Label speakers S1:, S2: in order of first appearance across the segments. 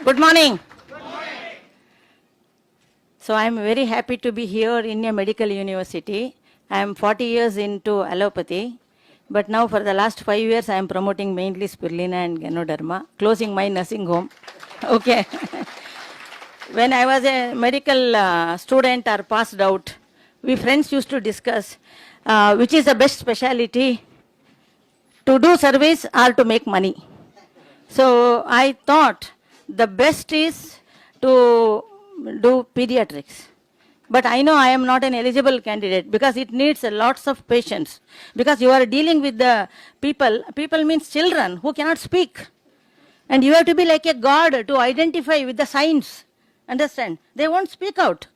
S1: Good morning. So I am very happy to be here in a medical university. I am 40 years into allopathy, but now for the last 5 years I am promoting mainly spirulina and ganoderma, closing my nursing home. Okay. When I was a medical student or passed out, we friends used to discuss which is the best specialty, to do service or to make money. So I thought the best is to do pediatrics. But I know I am not an eligible candidate because it needs lots of patience. Because you are dealing with the people means children who cannot speak. And you have to be like a god to identify with the signs. Understand? They won't speak out.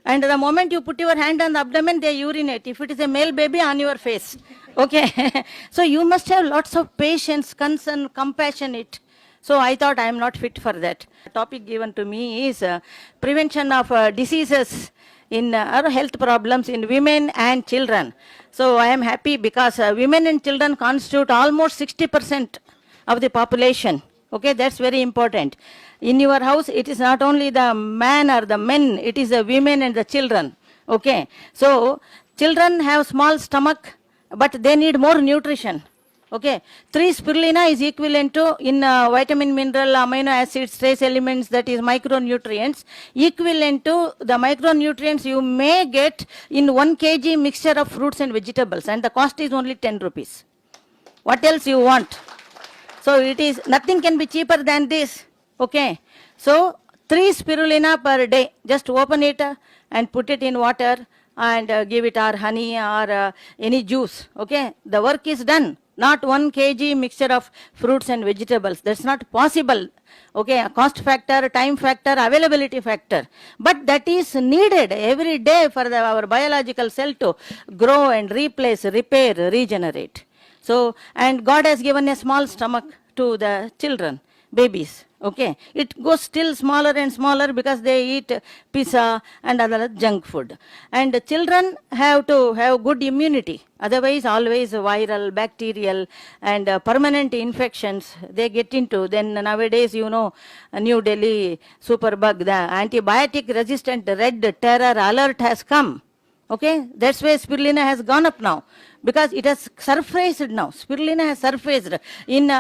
S1: And the moment you put your hand on the abdomen, they urinate. If it is a male baby, on your face. Okay. So you must have lots of patience, concern, compassionate. So I thought I am not fit for that. The topic given to me is prevention of diseases in or health problems in women and children. So I am happy because women and children constitute almost 60% of the population. Okay, that's very important. In your house, it is not only the man or the men, it is the women and the children. Okay, so children have small stomach, but they need more nutrition. Okay, 3 spirulina is equivalent to in vitamin, mineral, amino acids, trace elements, that is micronutrients, equivalent to the micronutrients you may get in 1 kg mixture of fruits and vegetables, and the cost is only 10 rupees. What else you want? So it is, nothing can be cheaper than this. Okay, so 3 spirulina per day, just open it and put it in water and give it or honey or any juice. Okay, the work is done. Not 1 kg mixture of fruits and vegetables. That's not possible. Okay, cost factor, time factor, availability factor. But that is needed every day for our biological cell to grow and replace, repair, regenerate. So, and God has given a small stomach to the children, babies. Okay, it goes still smaller and smaller because they eat pizza and other junk food. And children have to have good immunity. Otherwise, always viral, bacterial, and permanent infections they get into. Then nowadays, you know, New Delhi superbug, the antibiotic resistant red terror alert has come. Okay, that's why spirulina has gone up now, because it has surfaced now. Spirulina has surfaced in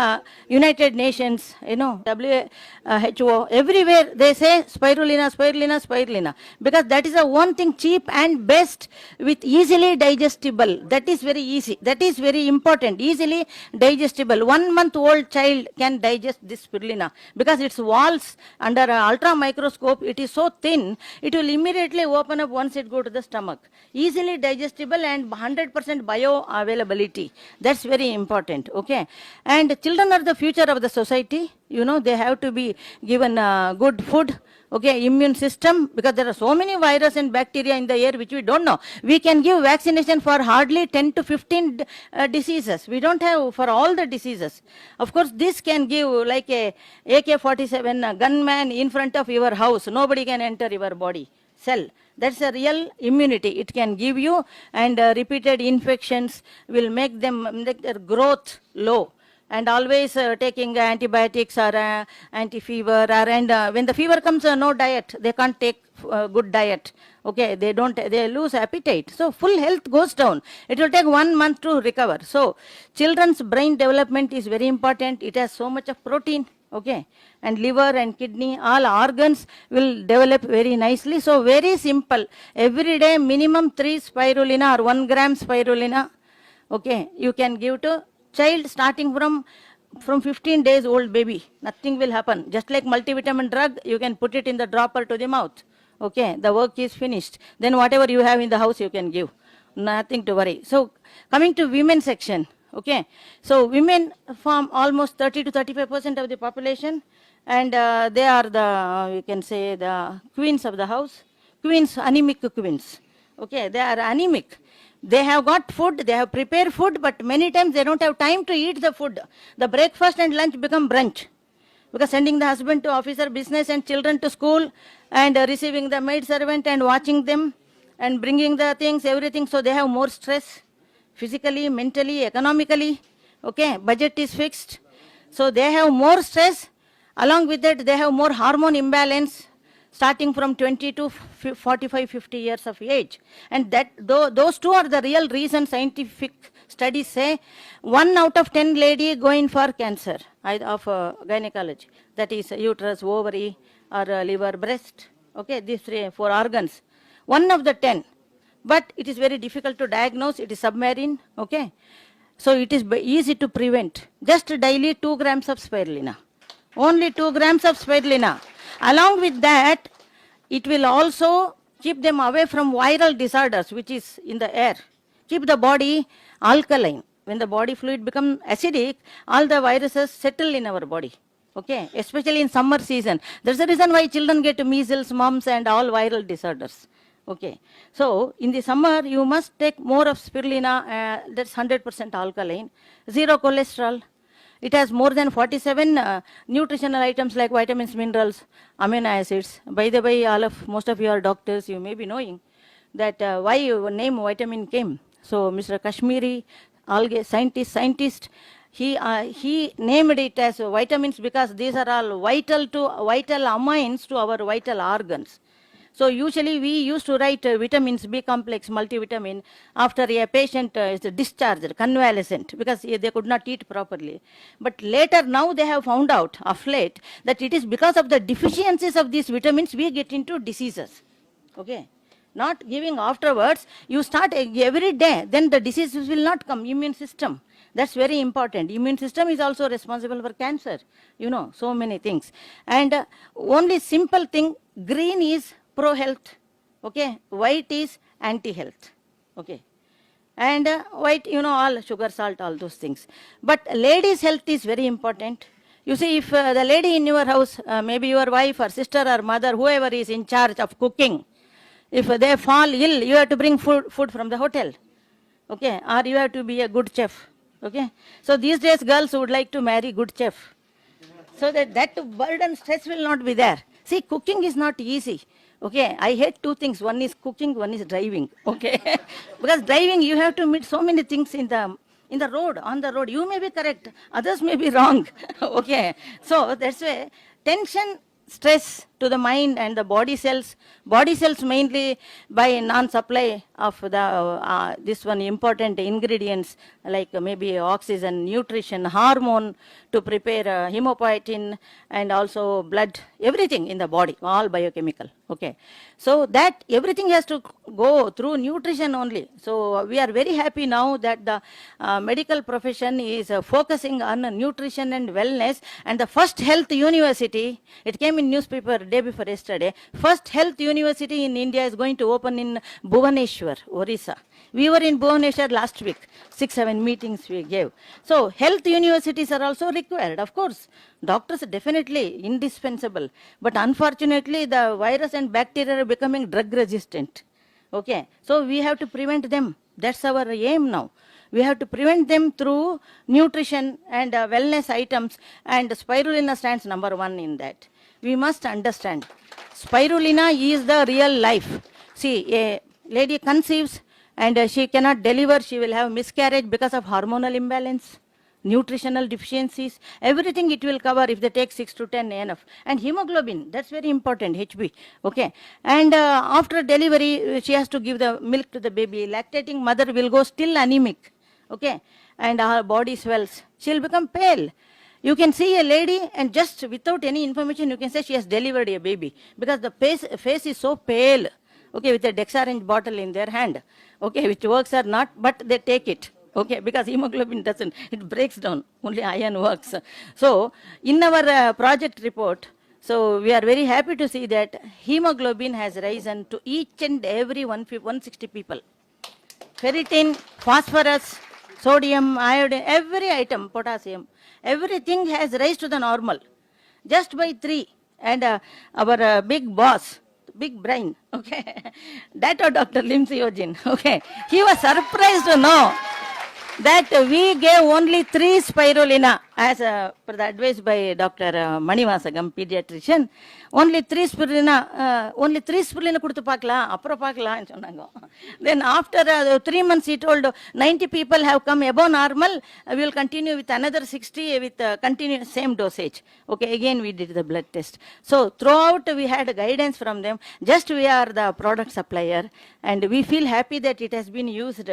S1: United Nations, you know, WHO, everywhere they say spirulina, spirulina, spirulina, because that is the one thing cheap and best with easily digestible. That is very easy. That is very important. Easily digestible. 1 month old child can digest this spirulina because its walls under ultra microscope, it is so thin, it will immediately open up once it go to the stomach. Easily digestible and 100% bioavailability. That's very important. Okay, and children are the future of the society. You know, they have to be given good food. Okay, immune system, because there are so many virus and bacteria in the air which we don't know. We can give vaccination for hardly 10 to 15 diseases. We don't have for all the diseases. Of course, this can give like a AK-47 gunman in front of your house. Nobody can enter your body cell. That's a real immunity it can give you, and repeated infections will make their growth low. And always taking antibiotics or anti-fever, and when the fever comes, no diet, they can't take good diet. Okay, they lose appetite. So full health goes down. It will take 1 month to recover. So children's brain development is very important. It has so much of protein. Okay, and liver and kidney, all organs will develop very nicely. So very simple. Every day minimum 3 spirulina or 1 gram spirulina. Okay, you can give to child starting from 15 days old baby. Nothing will happen. Just like multivitamin drug, you can put it in the dropper to the mouth. Okay, the work is finished. Then whatever you have in the house, you can give. Nothing to worry. So coming to women section. Okay, so women form almost 30 to 35% of the population, and they are the, you can say, the queens of the house. Queens, anemic queens. Okay, they are anemic. They have got food, they have prepared food, but many times they don't have time to eat the food. The breakfast and lunch become brunch, because sending the husband to office or business and children to school, and receiving the maid servant and watching them and bringing the things, everything. So they have more stress, physically, mentally, economically. Okay, budget is fixed. So they have more stress. Along with that, they have more hormone imbalance starting from 20 to 45, 50 years of age. And that those two are the real reasons scientific studies say 1 out of 10 lady going for cancer of gynecology. That is uterus, ovary, or liver, breast. Okay, these 4 organs. 1 of the 10. But it is very difficult to diagnose. It is submarine. Okay. So it is easy to prevent. Just daily 2 grams of spirulina. Only 2 grams of spirulina. Along with that, it will also keep them away from viral disorders, which is in the air. Keep the body alkaline. When the body fluid becomes acidic, all the viruses settle in our body. Okay, especially in summer season. That's the reason why children get measles, mumps, and all viral disorders. Okay, so in the summer, you must take more of spirulina, that's 100% alkaline, 0 cholesterol. It has more than 47 nutritional items like vitamins, minerals, amino acids. By the way, most of you are doctors, you may be knowing that why name vitamin came. So Mr. Kashmiri, scientist, he named it as vitamins because these are all vital amines to our vital organs. So usually we used to write vitamins, B complex, multivitamin after a patient is discharged, convalescent, because they could not eat properly. But later now they have found out of late that it is because of the deficiencies of these vitamins we get into diseases. Okay. Not giving afterwards, you start every day, then the diseases will not come. Immune system. That's very important. Immune system is also responsible for cancer. You know, so many things. And only simple thing, green is pro-health, okay, white is anti-health, okay, and white, you know, all sugar, salt, all those things. But ladies' health is very important. You see, if the lady in your house, maybe your wife or sister or mother, whoever is in charge of cooking, if they fall ill, you have to bring food from the hotel, okay, or you have to be a good chef, okay. So these days girls would like to marry good chef, so that burden, stress will not be there. See, cooking is not easy. Okay, I hate 2 things. One is cooking, one is driving. Okay, because driving you have to meet so many things in the road, on the road. You may be correct, others may be wrong. Okay, so that's why tension, stress to the mind and the body cells mainly by non-supply of the this one important ingredients like maybe oxygen, nutrition, hormone to prepare hemopoietin and also blood, everything in the body, all biochemical. Okay, so that everything has to go through nutrition only. So we are very happy now that the medical profession is focusing on nutrition and wellness, and the first health university, it came in newspaper day before yesterday, first health university in India is going to open in Bhubaneswar, Orissa. We were in Bhubaneswar last week, 6-7 meetings we gave. So health universities are also required, of course. Doctors are definitely indispensable, but unfortunately the virus and bacteria are becoming drug resistant. Okay, so we have to prevent them. That's our aim now. We have to prevent them through nutrition and wellness items, and spirulina stands number 1 in that. We must understand, spirulina is the real life. See, a lady conceives and she cannot deliver, she will have miscarriage because of hormonal imbalance, nutritional deficiencies, everything it will cover if they take 6 to 10 enough. And hemoglobin, that's very important, HB. Okay. And after delivery, she has to give the milk to the baby. Lactating mother will go still anemic. Okay. And her body swells. She will become pale. You can see a lady and just without any information, you can say she has delivered a baby because the face is so pale. Okay, with a Dexarange bottle in their hand. Okay, which works or not, but they take it. Okay, because hemoglobin doesn't, it breaks down, only iron works. So, in our project report, so we are very happy to see that hemoglobin has risen to each and every 160 people. Ferritin, phosphorus, sodium, iodine, every item, potassium, everything has raised to the normal, just by 3. And our big boss, big brain, okay, that of Dr. Limsiyojin, okay, he was surprised to know that we gave only 3 spirulina as per the advice by Dr. Manivasagam, pediatrician, only 3 spirulina, கொடுத்து பார்க்கலாம், அப்புறம் பார்க்கலாம்னு சொன்னாங்க. Then after 3 months he told 90 people have come above normal, we will continue with another 60 with continuous same dosage. Okay, again we did the blood test. So throughout we had guidance from them. Just we are the product supplier, and we feel happy that it has been used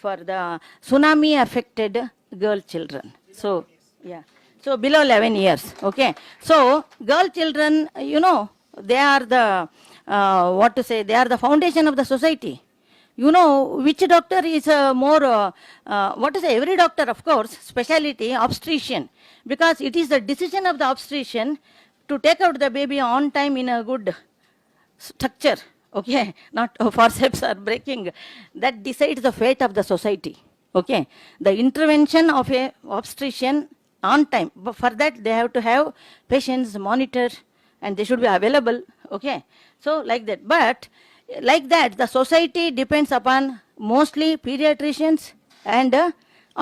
S1: for the tsunami affected girl children. So yeah, so below 11 years. Okay, so girl children, you know, they are the what to say, they are the foundation of the society. You know which doctor is more what to say, every doctor of course specialty obstetrician, because it is the decision of the obstetrician to take out the baby on time in a good structure. Okay, not forceps or breaking, that decides the fate of the society. Okay, the intervention of a obstetrician on time, but for that they have to have patients monitored and they should be available. Okay, so like that, but like that the society depends upon mostly pediatricians and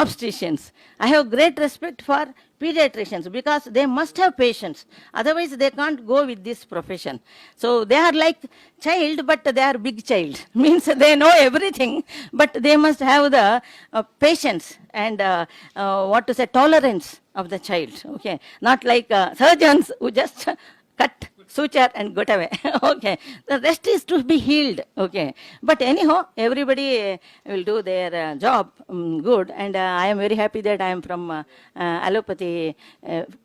S1: obstetricians. I have great respect for pediatricians because they must have patience, otherwise they can't go with this profession. So they are like child, but they are big child, means they know everything, but they must have the patience and what to say, tolerance of the child. Okay, not like surgeons who just cut, suture and got away. Okay, the rest is to be healed. Okay, but anyhow everybody will do their job good, and I am very happy that I am from allopathy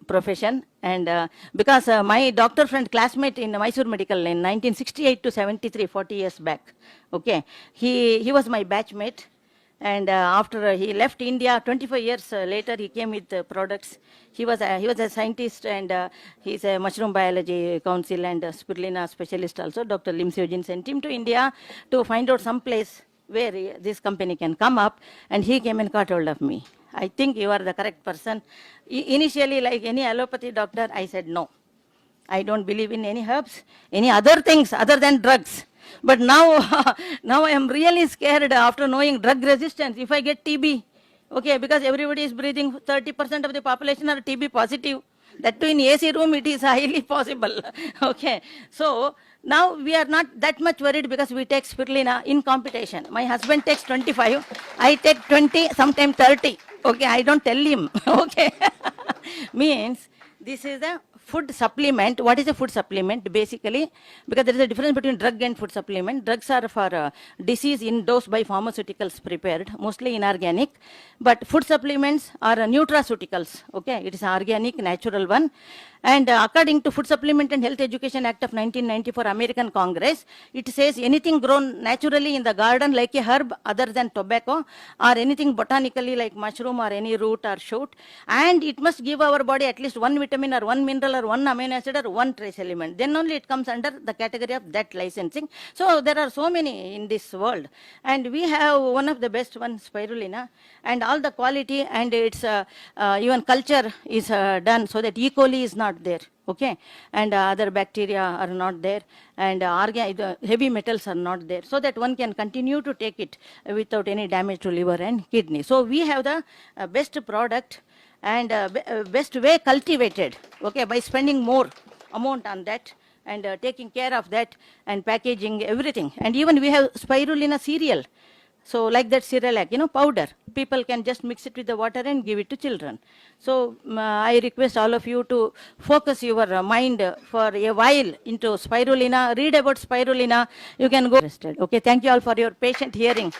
S1: profession, and because my doctor friend classmate in Mysore Medical in 1968 to 73, 40 years back. Okay, he was my batchmate, and after he left India 25 years later he came with products. He was a scientist, and he's a mushroom biology council and spirulina specialist also. Dr. Lim Seojin sent him to India to find out some place where this company can come up, and he came and got hold of me. I think you are the correct person. Initially, like any allopathy doctor, I said no, I don't believe in any herbs, any other things other than drugs. But now now I am really scared after knowing drug resistance. If I get TB, okay, because everybody is breathing, 30% of the population are TB positive. That too in AC room it is highly possible. Okay, so now we are not that much worried because we take spirulina in competition. My husband takes 25, I take 20, sometimes 30. Okay, I don't tell him. Okay, means this is the food supplement. What is a food supplement? Basically, because there is a difference between drug and food supplement. Drugs are for disease induced by pharmaceuticals prepared, mostly inorganic. But food supplements are nutraceuticals. Okay, it is organic, natural one. And according to Food Supplement and Health Education Act of 1994 American Congress, it says anything grown naturally in the garden like a herb other than tobacco, or anything botanically like mushroom or any root or shoot, and it must give our body at least one vitamin or one mineral or one amino acid or one trace element. Then only it comes under the category of that licensing. So there are so many in this world, and we have one of the best ones, spirulina, and all the quality, and its even culture is done so that E. coli is not there. Okay, and other bacteria are not there, and heavy metals are not there, so that one can continue to take it without any damage to liver and kidney. So we have the best product and best way cultivated. Okay, by spending more amount on that and taking care of that and packaging everything. And even we have spirulina cereal. So like that Cerelac, you know, powder, people can just mix it with the water and give it to children. So I request all of you to focus your mind for a while into spirulina, read about spirulina, you can go. Okay, thank you all for your patient hearing.